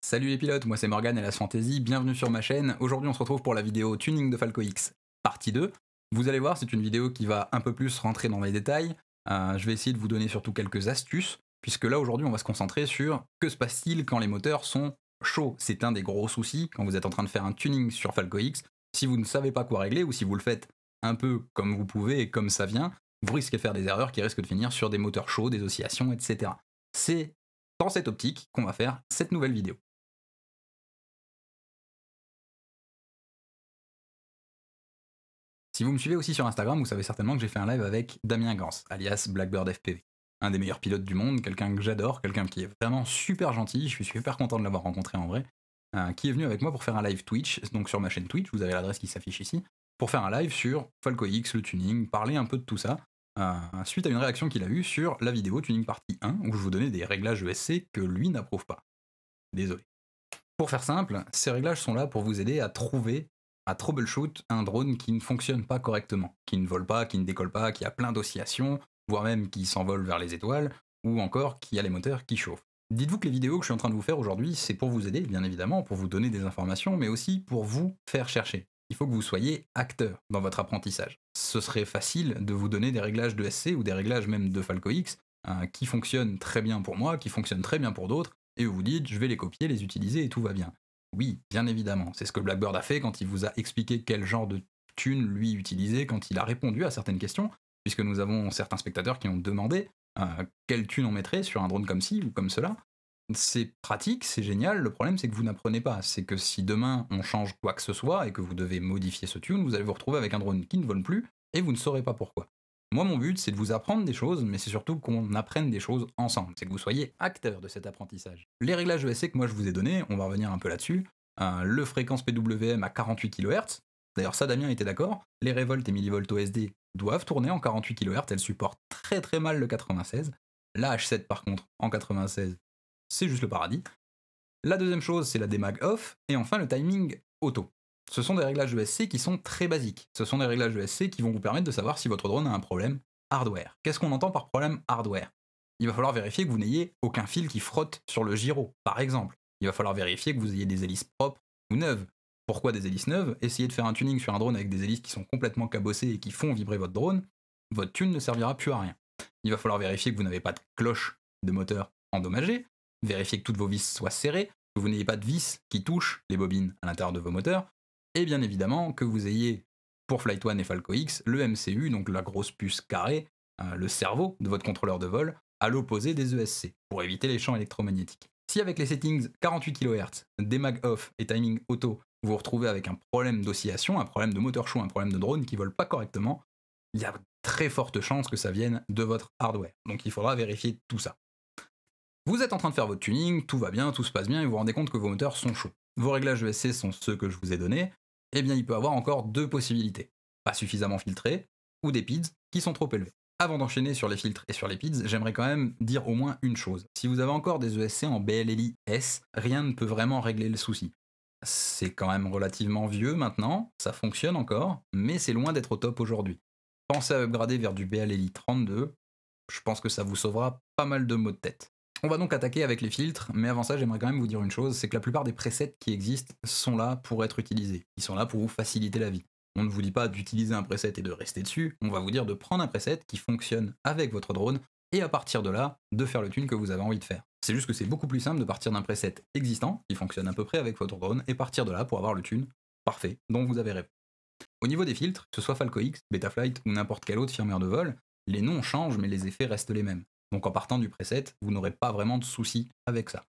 Salut les pilotes, moi c'est Morgan et la Fantasy, bienvenue sur ma chaîne. Aujourd'hui on se retrouve pour la vidéo Tuning de Falco X, partie 2. Vous allez voir, c'est une vidéo qui va un peu plus rentrer dans les détails. Je vais essayer de vous donner surtout quelques astuces, puisque là aujourd'hui on va se concentrer sur que se passe-t-il quand les moteurs sont chauds. C'est un des gros soucis quand vous êtes en train de faire un tuning sur Falco X. Si vous ne savez pas quoi régler, ou si vous le faites un peu comme vous pouvez et comme ça vient, vous risquez de faire des erreurs qui risquent de finir sur des moteurs chauds, des oscillations, etc. C'est dans cette optique qu'on va faire cette nouvelle vidéo. Si vous me suivez aussi sur Instagram, vous savez certainement que j'ai fait un live avec Damien Gans, alias Blackbird FPV. Un des meilleurs pilotes du monde, quelqu'un que j'adore, quelqu'un qui est vraiment super gentil, je suis super content de l'avoir rencontré en vrai, qui est venu avec moi pour faire un live Twitch, donc sur ma chaîne Twitch, vous avez l'adresse qui s'affiche ici, pour faire un live sur Falco X, le tuning, parler un peu de tout ça, suite à une réaction qu'il a eue sur la vidéo Tuning Partie 1, où je vous donnais des réglages ESC que lui n'approuve pas. Désolé. Pour faire simple, ces réglages sont là pour vous aider à trouver, à troubleshoot un drone qui ne fonctionne pas correctement, qui ne vole pas, qui ne décolle pas, qui a plein d'oscillations, voire même qui s'envole vers les étoiles, ou encore qui a les moteurs qui chauffent. Dites-vous que les vidéos que je suis en train de vous faire aujourd'hui, c'est pour vous aider, bien évidemment, pour vous donner des informations, mais aussi pour vous faire chercher. Il faut que vous soyez acteur dans votre apprentissage. Ce serait facile de vous donner des réglages de SC ou des réglages même de Falco X qui fonctionnent très bien pour moi, qui fonctionnent très bien pour d'autres, et vous dites je vais les copier, les utiliser et tout va bien. Oui, bien évidemment, c'est ce que Blackbird a fait quand il vous a expliqué quel genre de thune lui utiliser, quand il a répondu à certaines questions, puisque nous avons certains spectateurs qui ont demandé quelle thune on mettrait sur un drone comme ci ou comme cela. C'est pratique, c'est génial, le problème c'est que vous n'apprenez pas, c'est que si demain on change quoi que ce soit et que vous devez modifier ce tune, vous allez vous retrouver avec un drone qui ne vole plus et vous ne saurez pas pourquoi. Moi, mon but, c'est de vous apprendre des choses, mais c'est surtout qu'on apprenne des choses ensemble. C'est que vous soyez acteur de cet apprentissage. Les réglages ESC que moi je vous ai donnés, on va revenir un peu là-dessus. Le fréquence PWM à 48 kHz. D'ailleurs, ça, Damien était d'accord. Les révoltes et millivolts OSD doivent tourner en 48 kHz. Elles supportent très très mal le 96. La H7, par contre, en 96, c'est juste le paradis. La deuxième chose, c'est la démag off. Et enfin, le timing auto. Ce sont des réglages ESC qui sont très basiques. Ce sont des réglages ESC qui vont vous permettre de savoir si votre drone a un problème hardware. Qu'est-ce qu'on entend par problème hardware? Il va falloir vérifier que vous n'ayez aucun fil qui frotte sur le gyro, par exemple. Il va falloir vérifier que vous ayez des hélices propres ou neuves. Pourquoi des hélices neuves? Essayez de faire un tuning sur un drone avec des hélices qui sont complètement cabossées et qui font vibrer votre tune ne servira plus à rien. Il va falloir vérifier que vous n'avez pas de cloche de moteur endommagée, vérifier que toutes vos vis soient serrées, que vous n'ayez pas de vis qui touchent les bobines à l'intérieur de vos moteurs, et bien évidemment que vous ayez, pour Flight One et Falco X, le MCU, donc la grosse puce carrée, le cerveau de votre contrôleur de vol, à l'opposé des ESC, pour éviter les champs électromagnétiques. Si avec les settings 48 kHz, démag off et timing auto, vous vous retrouvez avec un problème d'oscillation, un problème de moteur chaud, un problème de drone qui ne vole pas correctement, il y a très forte chance que ça vienne de votre hardware. Donc il faudra vérifier tout ça. Vous êtes en train de faire votre tuning, tout va bien, tout se passe bien, et vous vous rendez compte que vos moteurs sont chauds. Vos réglages ESC sont ceux que je vous ai donnés, eh bien il peut avoir encore deux possibilités. Pas suffisamment filtrés, ou des PIDs qui sont trop élevés. Avant d'enchaîner sur les filtres et sur les PIDs, j'aimerais quand même dire au moins une chose. Si vous avez encore des ESC en BLLI S, rien ne peut vraiment régler le souci. C'est quand même relativement vieux maintenant, ça fonctionne encore, mais c'est loin d'être au top aujourd'hui. Pensez à upgrader vers du BLLI 32, je pense que ça vous sauvera pas mal de maux de tête. On va donc attaquer avec les filtres, mais avant ça j'aimerais quand même vous dire une chose, c'est que la plupart des presets qui existent sont là pour être utilisés. Ils sont là pour vous faciliter la vie. On ne vous dit pas d'utiliser un preset et de rester dessus, on va vous dire de prendre un preset qui fonctionne avec votre drone, et à partir de là, de faire le tune que vous avez envie de faire. C'est juste que c'est beaucoup plus simple de partir d'un preset existant, qui fonctionne à peu près avec votre drone, et partir de là pour avoir le tune parfait dont vous avez rêvé. Au niveau des filtres, que ce soit Falco X, Betaflight ou n'importe quel autre firmware de vol, les noms changent mais les effets restent les mêmes. Donc en partant du preset, vous n'aurez pas vraiment de soucis avec ça.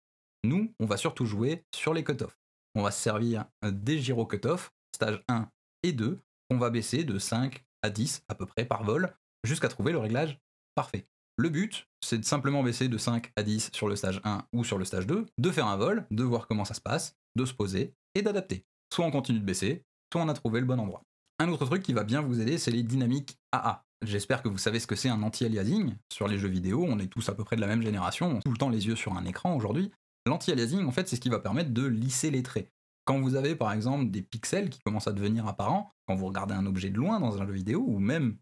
Nous, on va surtout jouer sur les cutoffs. On va se servir des gyro cutoffs, stage 1 et 2, qu'on va baisser de 5 à 10 à peu près par vol, jusqu'à trouver le réglage parfait. Le but, c'est de simplement baisser de 5 à 10 sur le stage 1 ou sur le stage 2, de faire un vol, de voir comment ça se passe, de se poser et d'adapter. Soit on continue de baisser, soit on a trouvé le bon endroit. Un autre truc qui va bien vous aider, c'est les dynamiques AA. J'espère que vous savez ce que c'est un anti-aliasing. Sur les jeux vidéo, on est tous à peu près de la même génération, on a tout le temps les yeux sur un écran aujourd'hui. L'anti-aliasing, en fait, c'est ce qui va permettre de lisser les traits. Quand vous avez par exemple des pixels qui commencent à devenir apparents, quand vous regardez un objet de loin dans un jeu vidéo, ou même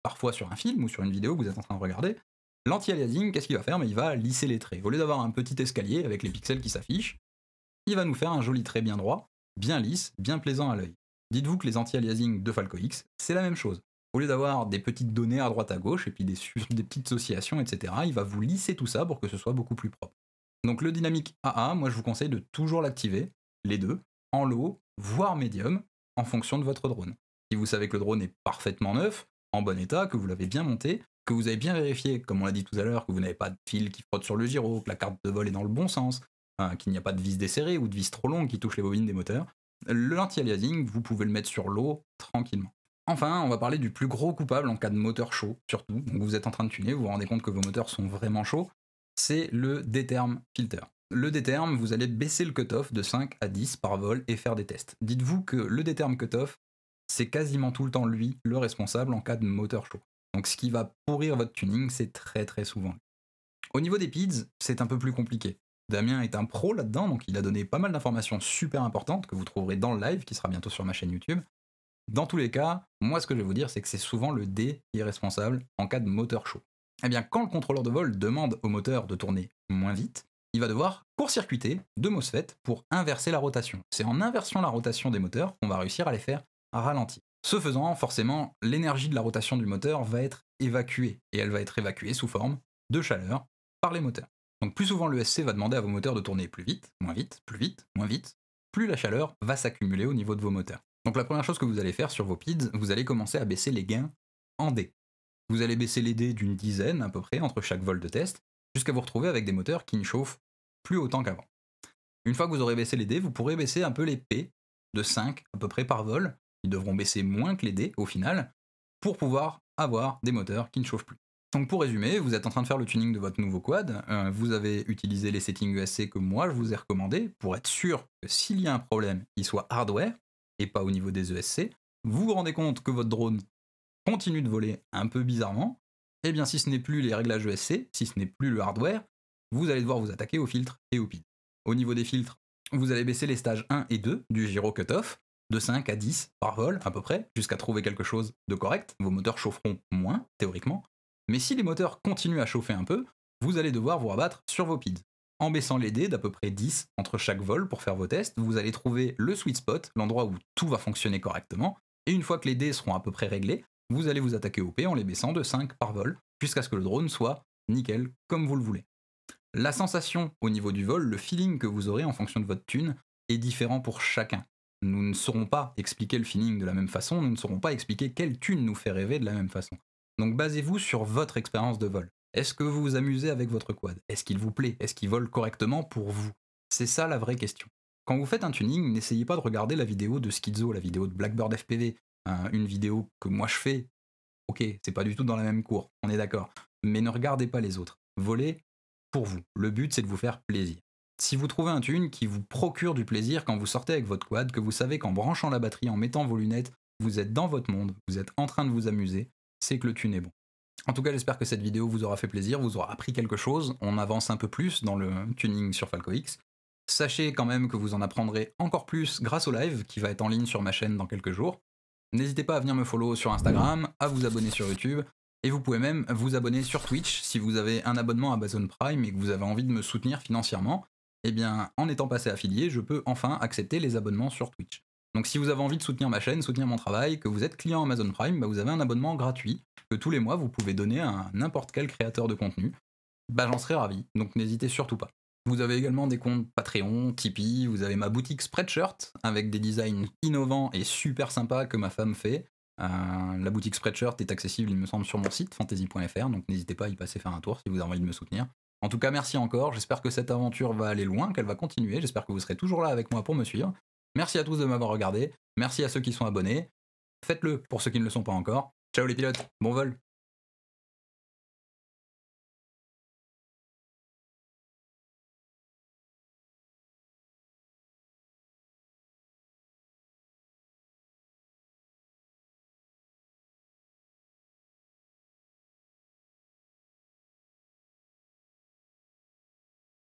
parfois sur un film ou sur une vidéo que vous êtes en train de regarder, l'anti-aliasing, qu'est-ce qu'il va faire? Mais il va lisser les traits. Au lieu d'avoir un petit escalier avec les pixels qui s'affichent, il va nous faire un joli trait bien droit, bien lisse, bien plaisant à l'œil. Dites-vous que les anti-aliasing de Falco X, c'est la même chose. Au lieu d'avoir des petites données à droite à gauche et puis des petites oscillations, etc., il va vous lisser tout ça pour que ce soit beaucoup plus propre. Donc le dynamique AA, moi je vous conseille de toujours l'activer, les deux, en low, voire médium, en fonction de votre drone. Si vous savez que le drone est parfaitement neuf, en bon état, que vous l'avez bien monté, que vous avez bien vérifié, comme on l'a dit tout à l'heure, que vous n'avez pas de fil qui frotte sur le gyro, que la carte de vol est dans le bon sens, qu'il n'y a pas de vis desserrée ou de vis trop longue qui touche les bobines des moteurs, l'anti-aliasing, vous pouvez le mettre sur l'eau tranquillement. Enfin, on va parler du plus gros coupable en cas de moteur chaud, surtout. Donc vous êtes en train de tuner, vous vous rendez compte que vos moteurs sont vraiment chauds, c'est le D-term filter. Le D-term, vous allez baisser le cutoff de 5 à 10 par vol et faire des tests. Dites-vous que le D-term cutoff, c'est quasiment tout le temps lui le responsable en cas de moteur chaud. Donc ce qui va pourrir votre tuning, c'est très souvent. Au niveau des PIDs, c'est un peu plus compliqué. Damien est un pro là-dedans, donc il a donné pas mal d'informations super importantes que vous trouverez dans le live, qui sera bientôt sur ma chaîne YouTube. Dans tous les cas, moi ce que je vais vous dire, c'est que c'est souvent le D qui est responsable en cas de moteur chaud. Eh bien, quand le contrôleur de vol demande au moteur de tourner moins vite, il va devoir court-circuiter deux MOSFET pour inverser la rotation. C'est en inversant la rotation des moteurs qu'on va réussir à les faire ralentir. Ce faisant, forcément, l'énergie de la rotation du moteur va être évacuée, et elle va être évacuée sous forme de chaleur par les moteurs. Donc plus souvent l'ESC va demander à vos moteurs de tourner plus vite, moins vite, plus vite, moins vite, plus la chaleur va s'accumuler au niveau de vos moteurs. Donc la première chose que vous allez faire sur vos PIDs, vous allez commencer à baisser les gains en D. Vous allez baisser les D d'une dizaine à peu près entre chaque vol de test, jusqu'à vous retrouver avec des moteurs qui ne chauffent plus autant qu'avant. Une fois que vous aurez baissé les D, vous pourrez baisser un peu les P de 5 à peu près par vol. Ils devront baisser moins que les D au final pour pouvoir avoir des moteurs qui ne chauffent plus. Donc pour résumer, vous êtes en train de faire le tuning de votre nouveau quad, vous avez utilisé les settings ESC que moi je vous ai recommandés pour être sûr que s'il y a un problème, il soit hardware et pas au niveau des ESC. Vous vous rendez compte que votre drone continue de voler un peu bizarrement, et bien si ce n'est plus les réglages ESC, si ce n'est plus le hardware, vous allez devoir vous attaquer aux filtres et aux PID. Au niveau des filtres, vous allez baisser les stages 1 et 2 du gyro cutoff de 5 à 10 par vol à peu près, jusqu'à trouver quelque chose de correct. Vos moteurs chaufferont moins, théoriquement, mais si les moteurs continuent à chauffer un peu, vous allez devoir vous rabattre sur vos PIDs. En baissant les dés d'à peu près 10 entre chaque vol pour faire vos tests, vous allez trouver le sweet spot, l'endroit où tout va fonctionner correctement, et une fois que les dés seront à peu près réglés, vous allez vous attaquer au P en les baissant de 5 par vol, jusqu'à ce que le drone soit nickel, comme vous le voulez. La sensation au niveau du vol, le feeling que vous aurez en fonction de votre tune, est différent pour chacun. Nous ne saurons pas expliquer le feeling de la même façon, nous ne saurons pas expliquer quelle tune nous fait rêver de la même façon. Donc basez-vous sur votre expérience de vol. Est-ce que vous vous amusez avec votre quad? Est-ce qu'il vous plaît? Est-ce qu'il vole correctement pour vous? C'est ça la vraie question. Quand vous faites un tuning, n'essayez pas de regarder la vidéo de Schizo, la vidéo de Blackbird FPV, une vidéo que moi je fais. Ok, c'est pas du tout dans la même cour, on est d'accord. Mais ne regardez pas les autres. Volez pour vous. Le but, c'est de vous faire plaisir. Si vous trouvez un tune qui vous procure du plaisir quand vous sortez avec votre quad, que vous savez qu'en branchant la batterie, en mettant vos lunettes, vous êtes dans votre monde, vous êtes en train de vous amuser, c'est que le tune est bon. En tout cas, j'espère que cette vidéo vous aura fait plaisir, vous aura appris quelque chose. On avance un peu plus dans le tuning sur Falco X. Sachez quand même que vous en apprendrez encore plus grâce au live qui va être en ligne sur ma chaîne dans quelques jours. N'hésitez pas à venir me follow sur Instagram, à vous abonner sur YouTube, et vous pouvez même vous abonner sur Twitch si vous avez un abonnement Amazon Prime et que vous avez envie de me soutenir financièrement. Eh bien, en étant passé affilié, je peux enfin accepter les abonnements sur Twitch. Donc si vous avez envie de soutenir ma chaîne, soutenir mon travail, que vous êtes client Amazon Prime, vous avez un abonnement gratuit que tous les mois vous pouvez donner à n'importe quel créateur de contenu. J'en serais ravi, donc n'hésitez surtout pas. Vous avez également des comptes Patreon, Tipeee, vous avez ma boutique Spreadshirt avec des designs innovants et super sympas que ma femme fait. La boutique Spreadshirt est accessible, il me semble, sur mon site fantasy.fr, donc n'hésitez pas à y passer faire un tour si vous avez envie de me soutenir. En tout cas, merci encore, j'espère que cette aventure va aller loin, qu'elle va continuer, j'espère que vous serez toujours là avec moi pour me suivre. Merci à tous de m'avoir regardé, merci à ceux qui sont abonnés, faites-le pour ceux qui ne le sont pas encore. Ciao les pilotes, bon vol!